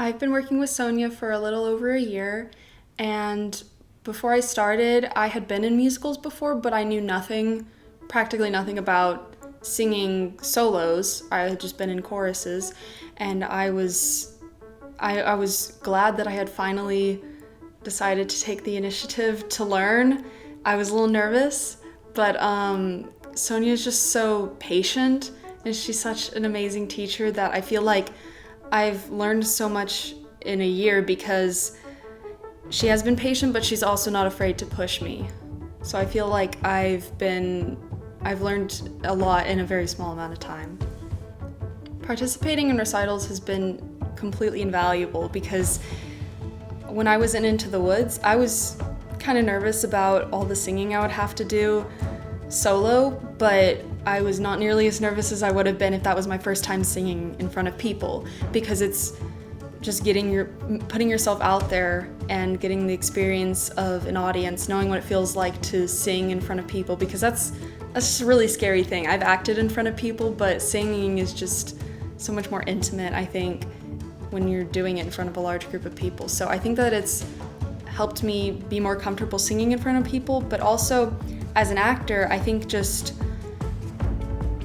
I've been working with Sonia for a little over a year, and before I started, I had been in musicals before, but I knew nothing, practically nothing about singing solos. I had just been in choruses, and I was glad that I had finally decided to take the initiative to learn. I was a little nervous, but Sonia is just so patient, and she's such an amazing teacher that I feel like I've learned so much in a year because she has been patient, but she's also not afraid to push me. So I feel like I've learned a lot in a very small amount of time. Participating in recitals has been completely invaluable because when I was in Into the Woods, I was kind of nervous about all the singing I would have to do solo, but I was not nearly as nervous as I would have been if that was my first time singing in front of people, because it's just putting yourself out there and getting the experience of an audience, knowing what it feels like to sing in front of people, because that's just a really scary thing. I've acted in front of people, but singing is just so much more intimate, I think, when you're doing it in front of a large group of people. So I think that it's helped me be more comfortable singing in front of people, but also as an actor, I think just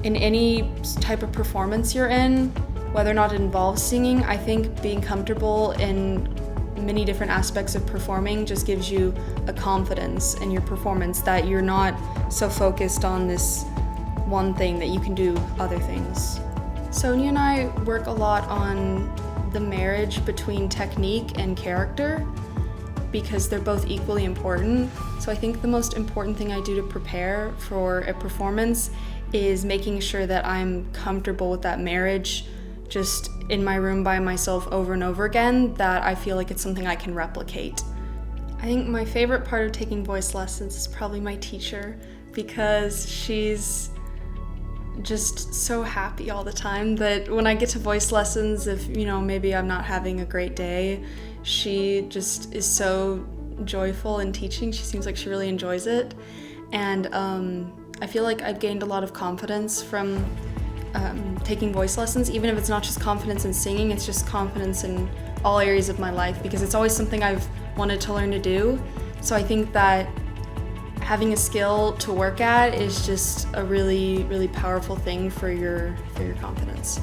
in any type of performance you're in, whether or not it involves singing, I think being comfortable in many different aspects of performing just gives you a confidence in your performance that you're not so focused on this one thing that you can do other things. Sonia and I work a lot on the marriage between technique and character because they're both equally important. So I think the most important thing I do to prepare for a performance is making sure that I'm comfortable with that marriage just in my room by myself over and over again, that I feel like it's something I can replicate. I think my favorite part of taking voice lessons is probably my teacher, because she's just so happy all the time that when I get to voice lessons, if maybe I'm not having a great day, she just is so joyful in teaching. She seems like she really enjoys it, and I feel like I've gained a lot of confidence from taking voice lessons, even if it's not just confidence in singing, it's just confidence in all areas of my life, because it's always something I've wanted to learn to do. So I think that having a skill to work at is just a really, really powerful thing for your confidence.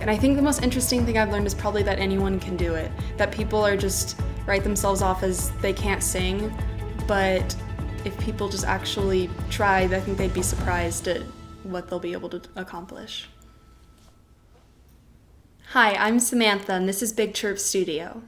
And I think the most interesting thing I've learned is probably that anyone can do it, that people are just write themselves off as they can't sing, but if people just actually tried, I think they'd be surprised at what they'll be able to accomplish. Hi, I'm Samantha, and this is Big Chirp Studio.